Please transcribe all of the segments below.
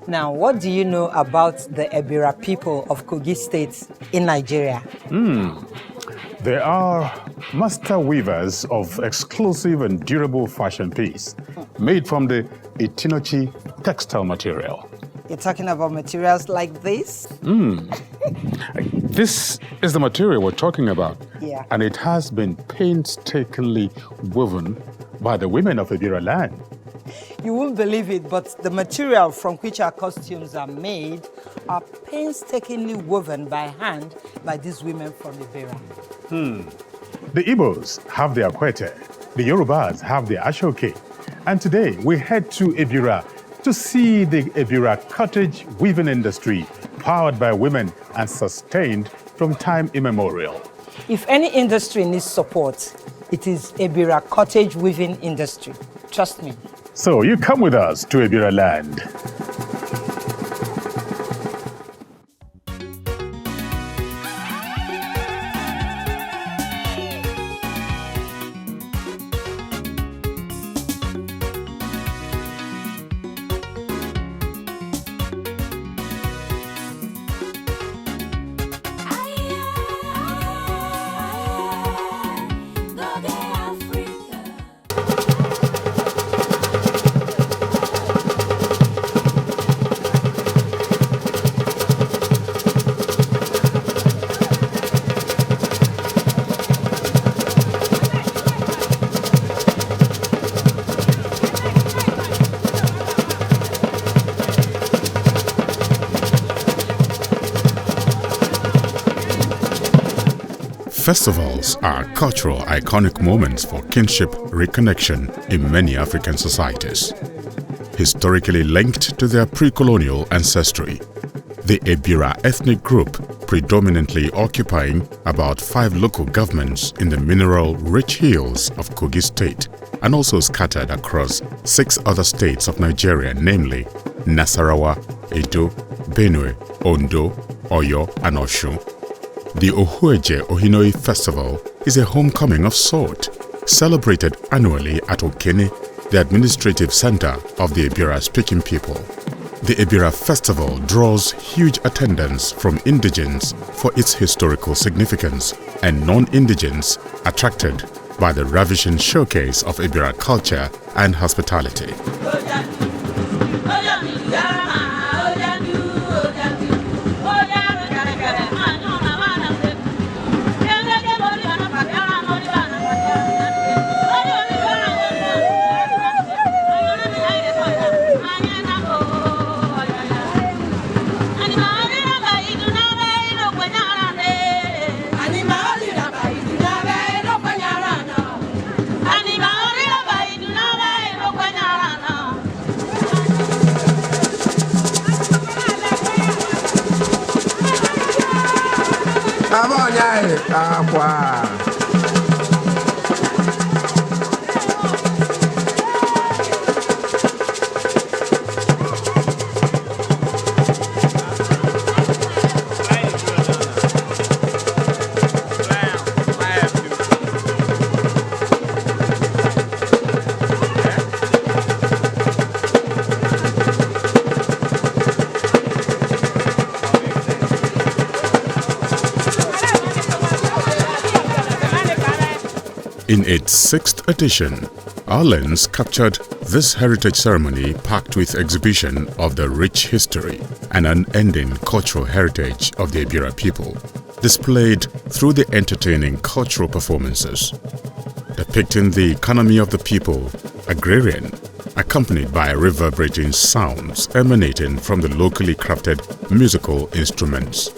Now, what do you know about the Ebira people of Kogi State in Nigeria? They are master weavers of exclusive and durable fashion piece made from the itinochi textile material. You're talking about materials like this? This is the material we're talking about. Yeah. And it has been painstakingly woven by the women of Ebiraland. You won't believe it, but the material from which our costumes are made are painstakingly woven by hand by these women from Ebira. The Igbos have their kwete, the Yorubas have their ashoke, and today we head to Ebira to see the Ebira cottage weaving industry powered by women and sustained from time immemorial. If any industry needs support, it is Ebira cottage weaving industry. Trust me. So you come with us to Ebiraland. Festivals are cultural iconic moments for kinship reconnection in many African societies. Historically linked to their pre-colonial ancestry, the Ebira ethnic group predominantly occupying about 5 local governments in the mineral-rich hills of Kogi State and also scattered across 6 other states of Nigeria, namely Nasarawa, Edo, Benue, Ondo, Oyo and Osun. The Ohueje Ohinuoyi Festival is a homecoming of sort, celebrated annually at Okene, the administrative center of the Ebira-speaking people. The Ebira Festival draws huge attendance from indigenes for its historical significance and non-indigenes attracted by the ravishing showcase of Ebira culture and hospitality. In its 6th edition, our lens captured this heritage ceremony packed with exhibition of the rich history and unending cultural heritage of the Ebira people, displayed through the entertaining cultural performances, depicting the economy of the people, agrarian, accompanied by reverberating sounds emanating from the locally crafted musical instruments.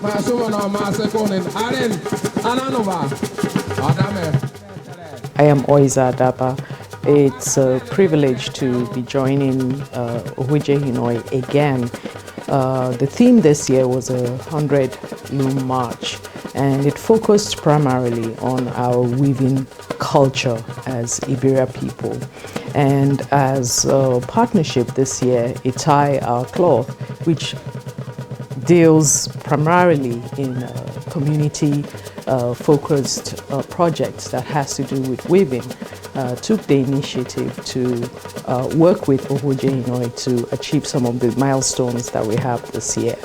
I am Oiza Daba. It's a privilege to be joining Ohueje Ohinuoyi again. The theme this year was a 100 Loom March, and it focused primarily on our weaving culture as Ebira people. And as a partnership this year, Itai Our Cloth, which deals primarily in community focused projects that has to do with weaving, took the initiative to work with Ohueje Ohinuoyi to achieve some of the milestones that we have this year.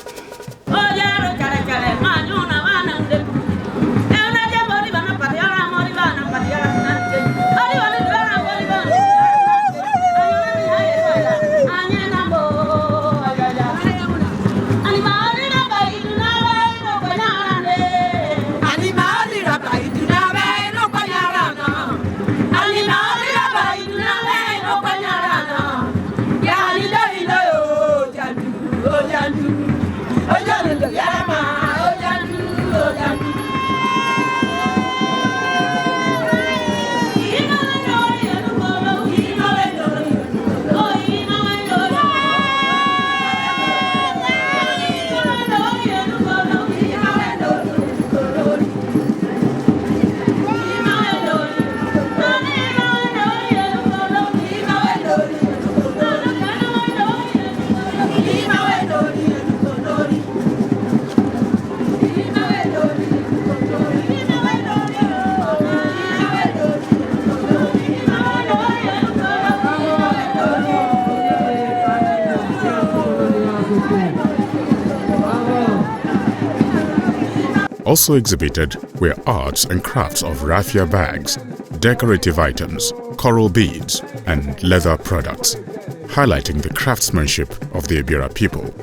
Also exhibited were arts and crafts of raffia bags, decorative items, coral beads, and leather products, highlighting the craftsmanship of the Ebira people.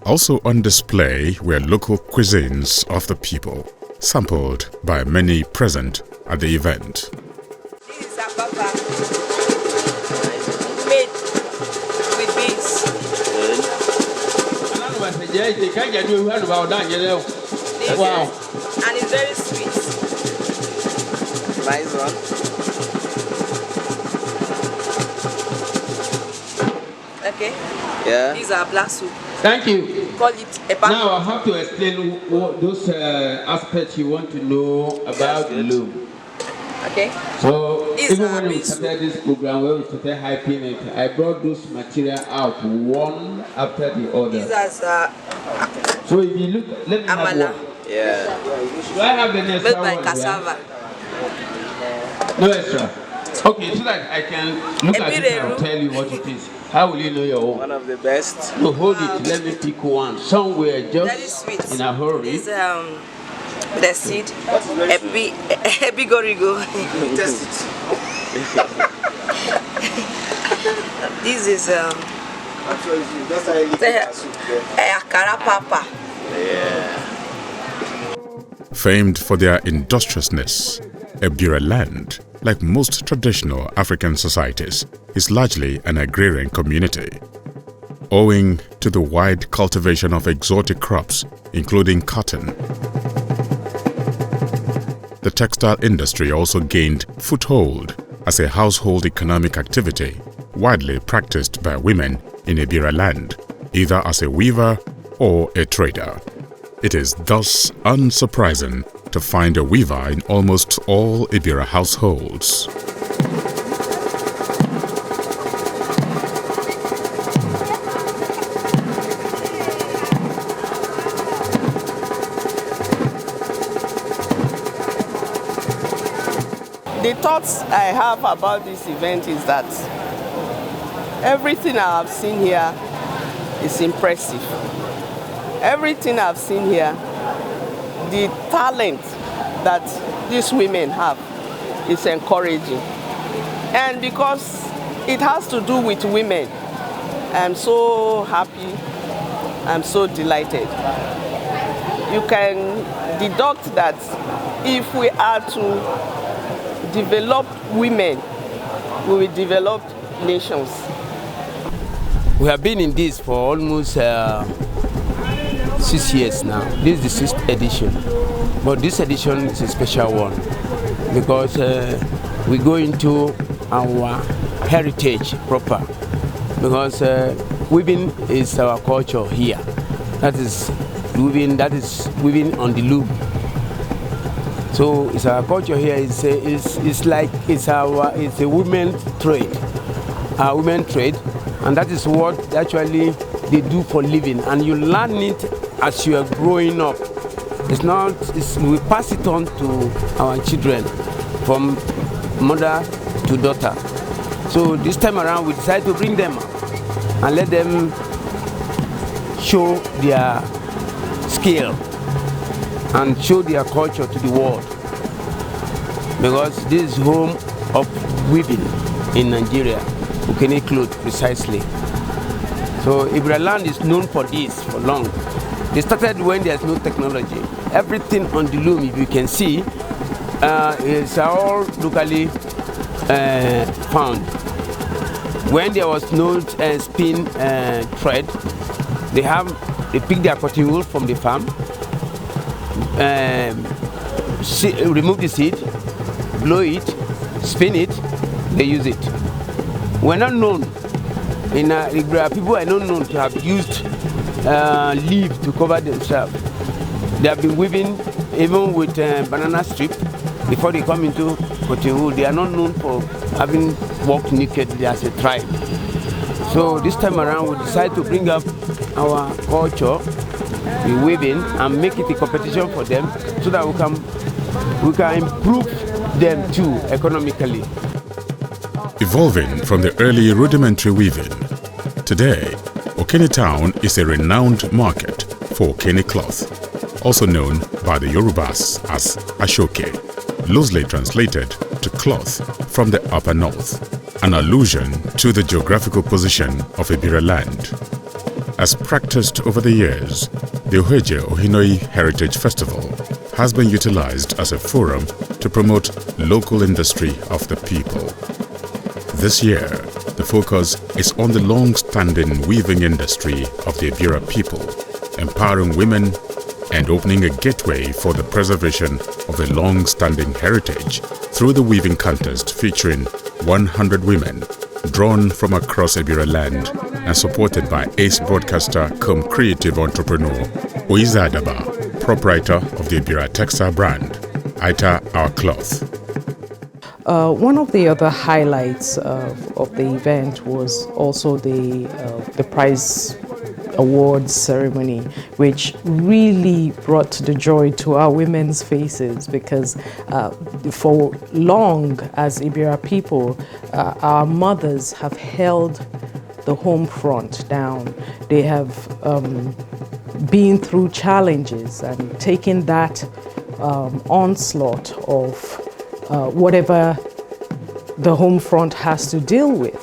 Also on display were local cuisines of the people, sampled by many present at the event. This is a papa made with beads. Wow. And it's very sweet. Nice one. Okay. Yeah. These are black soup. Thank you. Call it a pan. Now I have to explain what those aspects you want to know about loom. Okay. So These even are when we started this program, when we started hyping it, I brought those material out one after the other. These are so if you look, let me amala. have one. Yeah. Do I have any extra made by one? cassava. Yeah? No extra. Okay, so that I can look at it and I'll tell you what it is. How will you know your own? One of the best. No, hold it. Let me pick one. Somewhere just in a hurry. This the seed. Ebigorigo. Test it. This is akara papa. Yeah. Famed for their industriousness, Ebiraland, like most traditional African societies, is largely an agrarian community. Owing to the wide cultivation of exotic crops, including cotton, the textile industry also gained foothold as a household economic activity widely practiced by women in Ebiraland, either as a weaver or a trader. It is thus unsurprising to find a weaver in almost all Ebira households. The thoughts I have about this event is that everything I have seen here is impressive. Everything I've seen here, the talent that these women have is encouraging. And because it has to do with women, I'm so happy, I'm so delighted. you can deduct that if we are to develop women, we will develop nations. We have been in this for almost 6 years now. This is the 6th edition. But this edition is a special one because we go into our heritage proper. Because weaving is our culture here. That is weaving on the loom. So it's our culture here. It's a women's trade, our women trade, and that is what actually they do for living. And you learn it as you are growing up. We pass it on to our children from mother to daughter. So this time around we decided to bring them up and let them show their skill and show their culture to the world. Because this is home of weaving in Nigeria, Ukene cloth precisely. So Ebiraland is known for this for long. They started when there's no technology. Everything on the loom, if you can see, is all locally found. When there was no spin thread, they pick their cotton wool from the farm, remove the seed, blow it, spin it, they use it. We're not known, people are not known to have used leaves to cover themselves. They have been weaving even with banana strip before they come into cotton wool. They are not known for having walked nakedly as a tribe. So this time around we decided to bring up our culture, the weaving, and make it a competition for them so that we can improve them too economically. Evolving from the early rudimentary weaving, today Okene town is a renowned market for Okene cloth, also known by the Yorubas as Ashoke, loosely translated to cloth from the upper north, an allusion to the geographical position of Ebiraland. As practiced over the years, the Ohueje Ohinuoyi Heritage Festival has been utilized as a forum to promote local industry of the people. This year, the focus is on the long-standing weaving industry of the Ebira people, empowering women and opening a gateway for the preservation of a long-standing heritage through the weaving contest featuring 100 women drawn from across Ebiraland and supported by ace broadcaster cum creative entrepreneur Oizadaba, proprietor of the Ebira textile brand, Ita Our Cloth. One of the other highlights of the event was also the prize awards ceremony, which really brought the joy to our women's faces because for long as Ebira people, our mothers have held the home front down. They have been through challenges and taken that onslaught of whatever the home front has to deal with,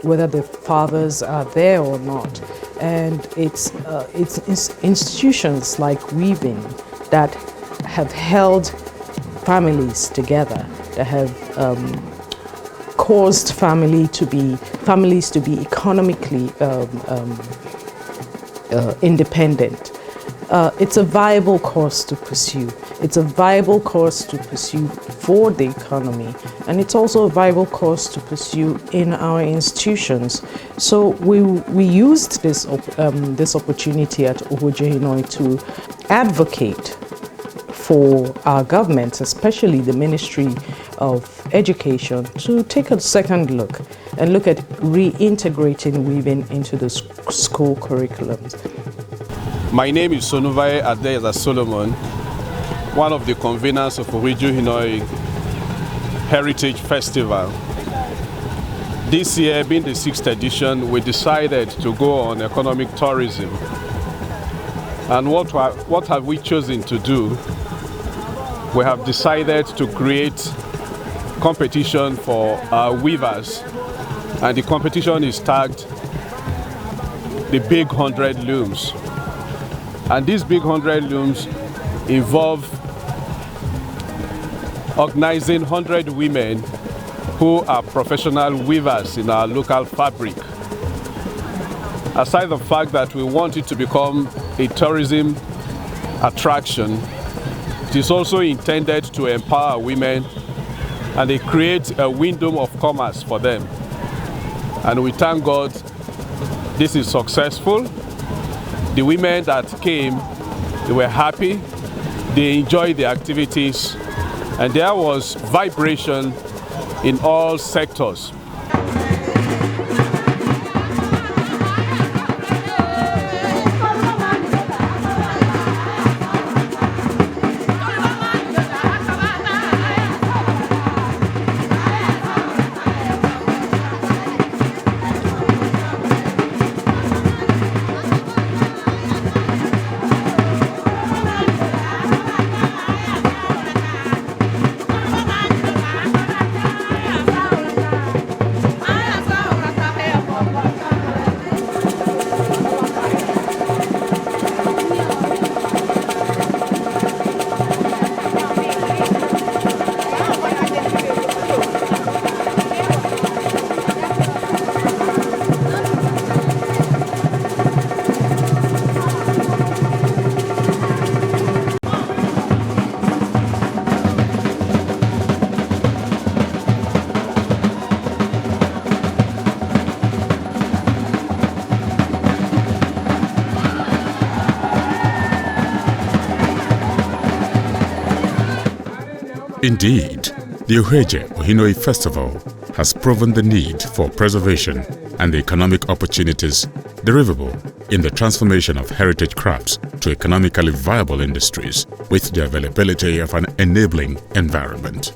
whether the fathers are there or not. And it's institutions like weaving that have held families together, that have caused families to be economically independent. It's a viable course to pursue. It's a viable course to pursue for the economy, and it's also a viable course to pursue in our institutions. So we used this opportunity at Ohueje Ohinuoyi to advocate for our governments, especially the Ministry of Education, to take a second look and look at reintegrating weaving into the school curriculums. My name is Sonuvai Adeyeza Solomon, one of the conveners of Ohueje Ohinuoyi Heritage Festival. This year, being the 6th edition, we decided to go on economic tourism. And what have we chosen to do? We have decided to create competition for our weavers, and the competition is tagged the Big 100 Looms. And these big 100 looms involve organizing 100 women who are professional weavers in our local fabric. Aside the fact that we want it to become a tourism attraction, it is also intended to empower women, and they create a window of commerce for them. And we thank God this is successful. The women that came, they were happy, they enjoyed the activities, and there was vibration in all sectors. Indeed, the Ohueje Ohinuoyi Festival has proven the need for preservation and the economic opportunities derivable in the transformation of heritage crafts to economically viable industries with the availability of an enabling environment.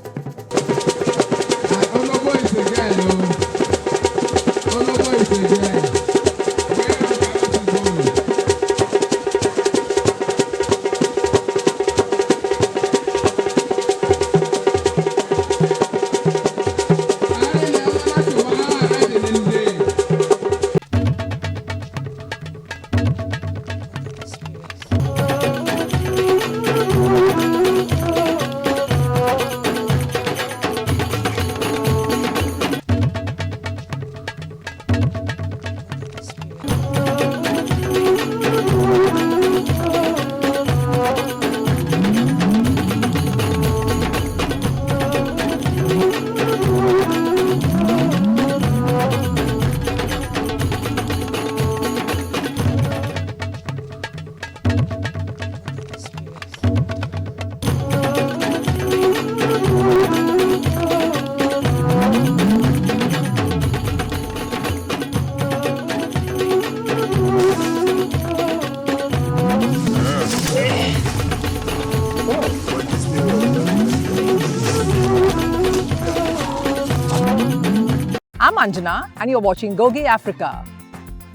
I'm Anjana and you're watching Goge Africa.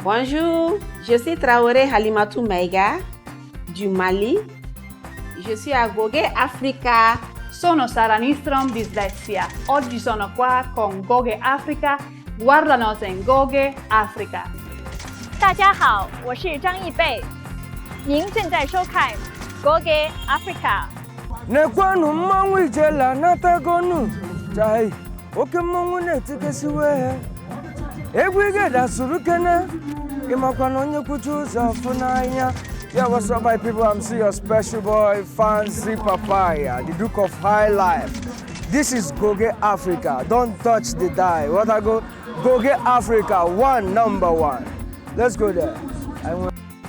Bonjour, je suis Traoré Halimatou Maïga du Mali. Je suis a Goge Africa. Sono Sara Nistrom di Svezia. Oggi sono qua con Goge Africa. Guardanos in Goge Africa. 大家好，我是张艺贝，您正在收看 Goge Africa。 Nekwanu mmanwụ ijela natagonu jai oke mmanwụ na-etikesiwe egwu igeda suru kene ịmakwa na onye kwuchi ụzọ ọfụ n'anya. Yeah, what's up, my people? I'm still your special boy, Fancy Papaya, the Duke of High Life. This is Goge Africa. Don't touch the die. What I go? Goge Africa, number one. Let's go there.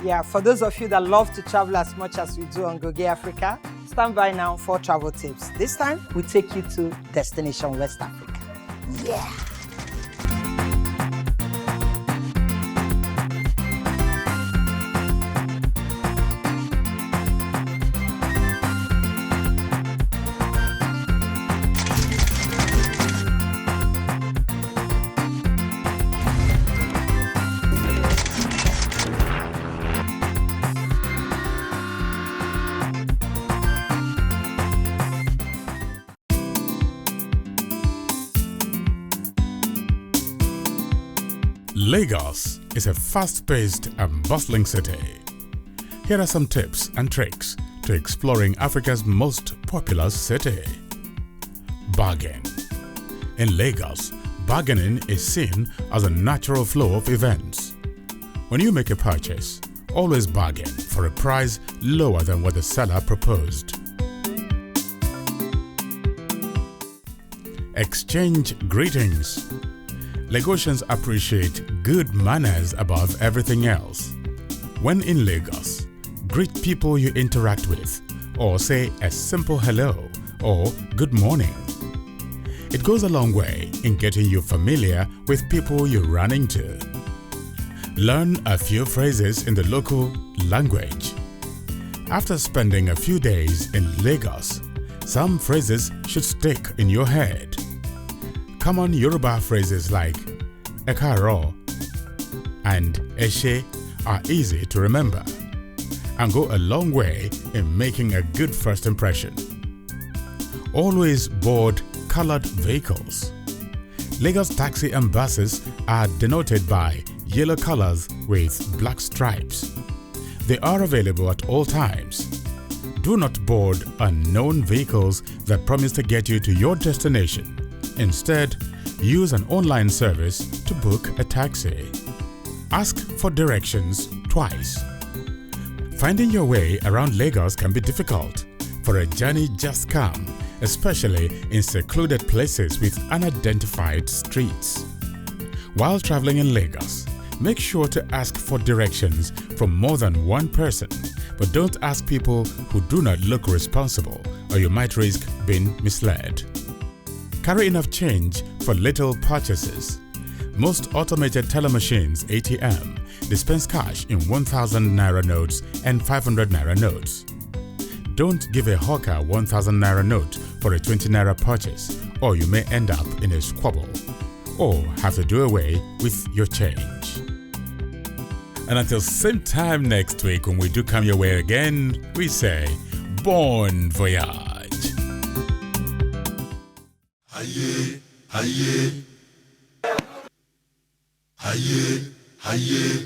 Yeah, for those of you that love to travel as much as we do on Goge Africa, stand by now for travel tips. This time, we take you to Destination West Africa. Yeah. Lagos is a fast-paced and bustling city. Here are some tips and tricks to exploring Africa's most populous city. Bargain. In Lagos, bargaining is seen as a natural flow of events. When you make a purchase, always bargain for a price lower than what the seller proposed. Exchange greetings. Lagosians appreciate good manners above everything else. When in Lagos, greet people you interact with, or say a simple hello or good morning. It goes a long way in getting you familiar with people you run into. Learn a few phrases in the local language. After spending a few days in Lagos, some phrases should stick in your head. Common Yoruba phrases like Ekaro and Eshe are easy to remember and go a long way in making a good first impression. Always board colored vehicles. Lagos taxi and buses are denoted by yellow colors with black stripes. They are available at all times. Do not board unknown vehicles that promise to get you to your destination. Instead, use an online service to book a taxi. Ask for directions twice. Finding your way around Lagos can be difficult for a journey just come, especially in secluded places with unidentified streets. While traveling in Lagos, make sure to ask for directions from more than one person, but don't ask people who do not look responsible, or you might risk being misled. Carry enough change for little purchases. Most automated teller machines (ATM) dispense cash in 1,000 naira notes and 500 naira notes. Don't give a hawker 1,000 naira note for a 20 naira purchase, or you may end up in a squabble or have to do away with your change. And until same time next week when we do come your way again, we say bon voyage. Aye, aye, aye, aye.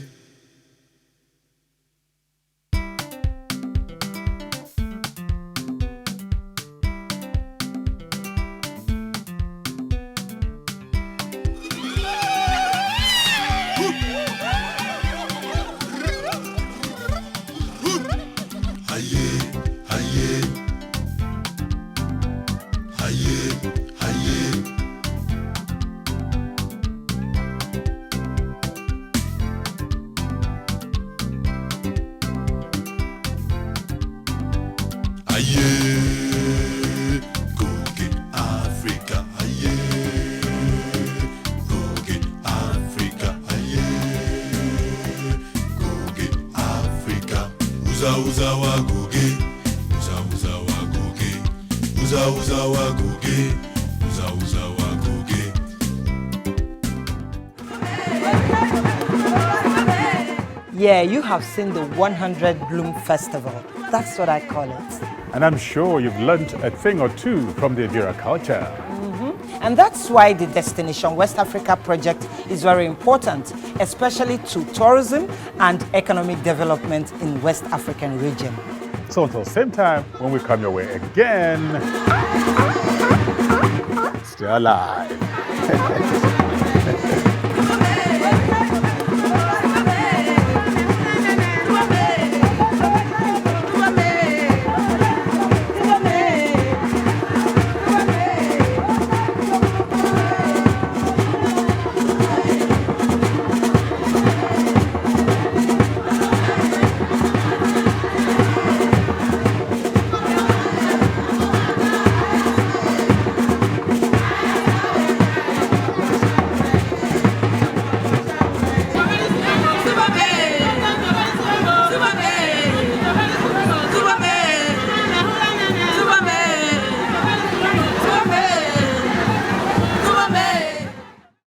Goge Africa, Goge Africa, Goge Africa. Uza uza wa Goge, uza uza wa Goge, uza uza wa Goge, uza uza wa Goge. Yeah, you have seen the 100 Bloom Festival. That's what I call it. And I'm sure you've learned a thing or two from the Ebira culture. And that's why the Destination West Africa project is very important, especially to tourism and economic development in West African region. So until same time, when we come your way again, stay alive.